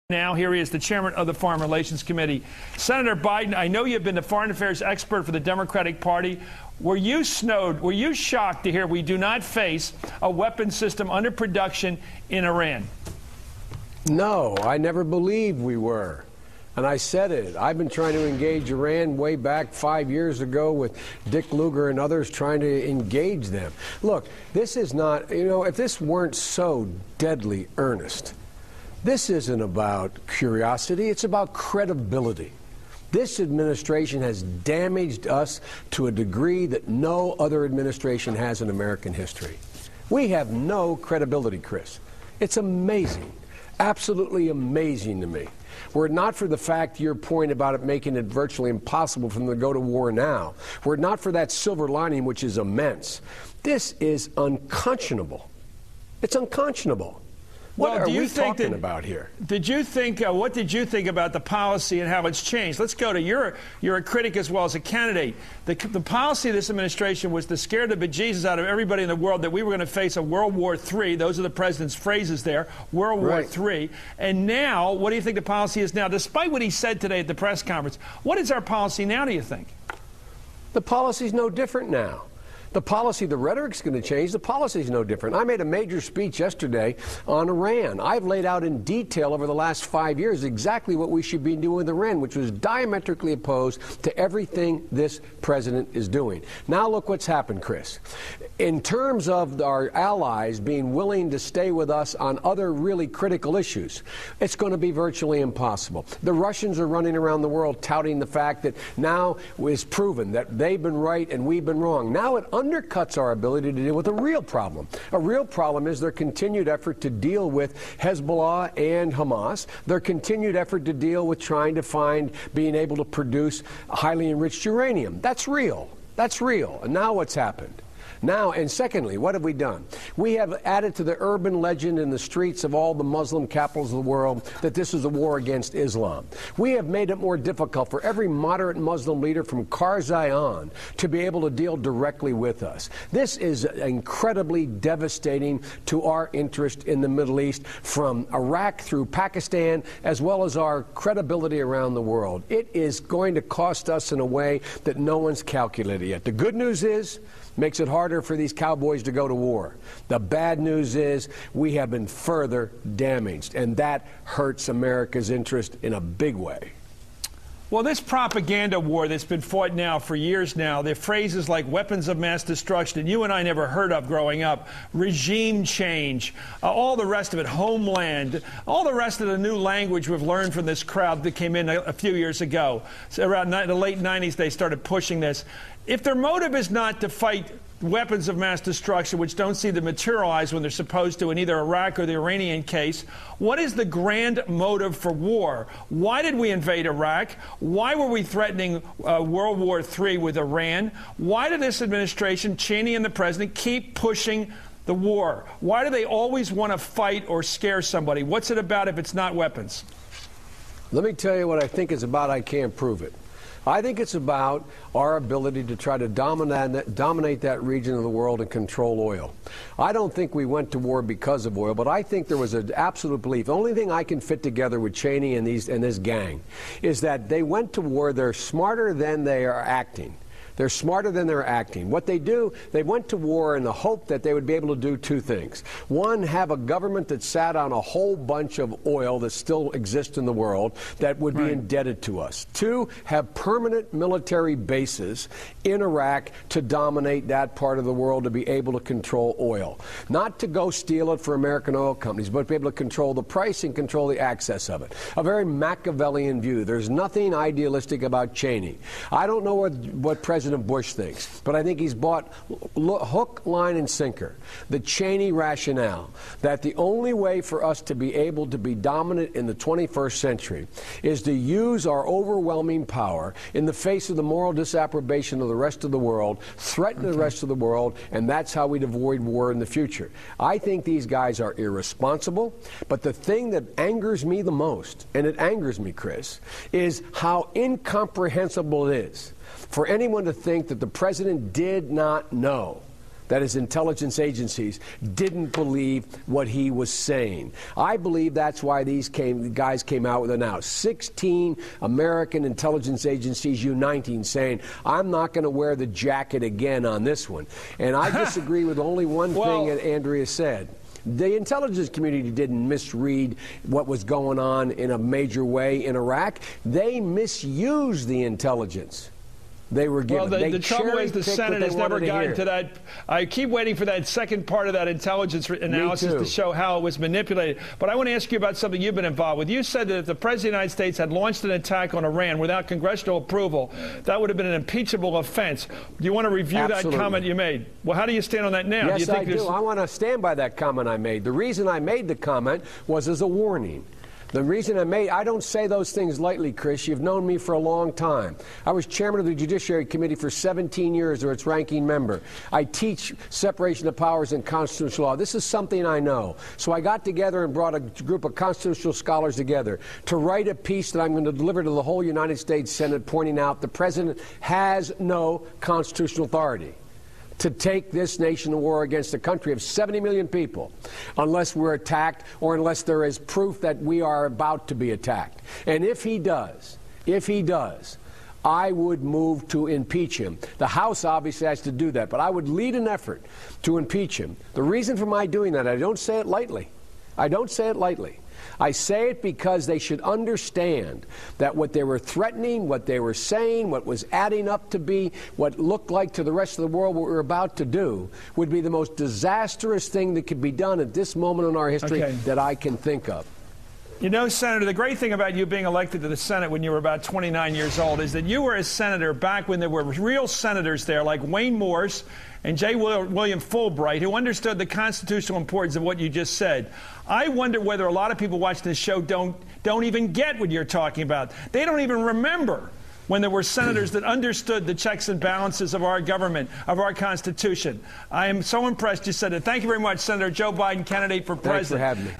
Now, here he is, the chairman of the Foreign Relations Committee. Senator Biden, I know you've been the foreign affairs expert for the Democratic Party. Were you shocked to hear we do not face a weapons system under production in Iran? No, I never believed we were. And I said it. I've been trying to engage Iran way back 5 years ago with Dick Lugar and others trying to engage them. Look, this is not, if this weren't so deadly earnest, this isn't about curiosity, it's about credibility. This administration has damaged us to a degree that no other administration has in American history. We have no credibility, Chris. It's amazing, absolutely amazing to me. Were it not for the fact, your point about it making it virtually impossible for them to go to war now, were it not for that silver lining, which is immense, this is unconscionable. It's unconscionable. What are we talking about here? Did you think? What did you think about the policy and how it's changed? Let's go to you're a critic as well as a candidate. The policy of this administration was to scare the bejesus out of everybody in the world that we were going to face a World War III. Those are the president's phrases there, World War III. And now, what do you think the policy is now? Despite what he said today at the press conference, what is our policy now, do you think? The policy's no different now. The policy, the rhetoric's going to change. The policy's no different. I made a major speech yesterday on Iran. I've laid out in detail over the last 5 years exactly what we should be doing with Iran, which was diametrically opposed to everything this president is doing. Now look what's happened, Chris. In terms of our allies being willing to stay with us on other really critical issues, it's going to be virtually impossible. The Russians are running around the world touting the fact that now is proven that they've been right and we've been wrong. Now it undercuts our ability to deal with a real problem. A real problem is their continued effort to deal with Hezbollah and Hamas, their continued effort to deal with trying to find being able to produce highly enriched uranium. That's real. That's real. And now what's happened? Now, and secondly, what have we done? We have added to the urban legend in the streets of all the Muslim capitals of the world that this is a war against Islam. We have made it more difficult for every moderate Muslim leader from Karzai on to be able to deal directly with us. This is incredibly devastating to our interest in the Middle East, from Iraq through Pakistan, as well as our credibility around the world. It is going to cost us in a way that no one's calculated yet. The good news is, makes it harder for these cowboys to go to war. The bad news is we have been further damaged, and that hurts America's interest in a big way. Well, this propaganda war that's been fought now for years now, the phrases like weapons of mass destruction that you and I never heard of growing up, regime change, all the rest of it, homeland, all the rest of the new language we've learned from this crowd that came in a few years ago. So around the late 90s, they started pushing this. If their motive is not to fight weapons of mass destruction, which don't seem to materialize when they're supposed to in either Iraq or the Iranian case, what is the grand motive for war? Why did we invade Iraq? Why were we threatening World War III with Iran? Why did this administration, Cheney and the president, keep pushing the war? Why do they always want to fight or scare somebody? What's it about if it's not weapons? Let me tell you what I think it's about. I can't prove it. I think it's about our ability to try to dominate that region of the world and control oil. I don't think we went to war because of oil, but I think there was an absolute belief. The only thing I can fit together with Cheney and this gang is that they went to war. They're smarter than they are acting. They're smarter than they're acting. What they do, they went to war in the hope that they would be able to do two things. One, have a government that sat on a whole bunch of oil that still exists in the world that would be indebted to us. Two, have permanent military bases in Iraq to dominate that part of the world, to be able to control oil. Not to go steal it for American oil companies, but to be able to control the price and control the access of it. A very Machiavellian view. There's nothing idealistic about Cheney. I don't know what President Bush thinks, but I think he's bought hook, line, and sinker the Cheney rationale that the only way for us to be able to be dominant in the 21st century is to use our overwhelming power in the face of the moral disapprobation of the rest of the world, threaten the rest of the world, and that's how we'd avoid war in the future. I think these guys are irresponsible, but the thing that angers me the most, and it angers me, Chris, is how incomprehensible it is for anyone to think that the president did not know that his intelligence agencies didn't believe what he was saying. I believe that's why these guys came out with it now. 16 American intelligence agencies uniting, saying, I'm not going to wear the jacket again on this one. And I disagree with only one thing that Andrea said. The intelligence community didn't misread what was going on in a major way in Iraq. They misused the intelligence they were given. Well, the trouble is the Senate has never gotten to that. I keep waiting for that second part of that intelligence analysis to show how it was manipulated. But I want to ask you about something you've been involved with. You said that if the President of the United States had launched an attack on Iran without congressional approval, that would have been an impeachable offense. Do you want to review that comment you made? Well, how do you stand on that now? Yes, do you think I do. I want to stand by that comment I made. The reason I made the comment was as a warning. The reason I don't say those things lightly, Chris. You've known me for a long time. I was chairman of the Judiciary Committee for 17 years, or its ranking member. I teach separation of powers and constitutional law. This is something I know. So I got together and brought a group of constitutional scholars together to write a piece that I'm going to deliver to the whole United States Senate, pointing out the president has no constitutional authority to take this nation to war against a country of 70 million people unless we're attacked or unless there is proof that we are about to be attacked. And if he does, I would move to impeach him. The House obviously has to do that, but I would lead an effort to impeach him. The reason for my doing that, I don't say it lightly. I don't say it lightly. I say it because they should understand that what they were threatening, what they were saying, what was adding up to be, what looked like to the rest of the world what we were about to do, would be the most disastrous thing that could be done at this moment in our history that I can think of. You know, Senator, the great thing about you being elected to the Senate when you were about 29 years old is that you were a senator back when there were real senators there like Wayne Morse and J. William Fulbright, who understood the constitutional importance of what you just said. I wonder whether a lot of people watching this show don't even get what you're talking about. They don't even remember when there were senators that understood the checks and balances of our government, of our Constitution. I am so impressed you said it. Thank you very much, Senator Joe Biden, candidate for president. Thanks for having me.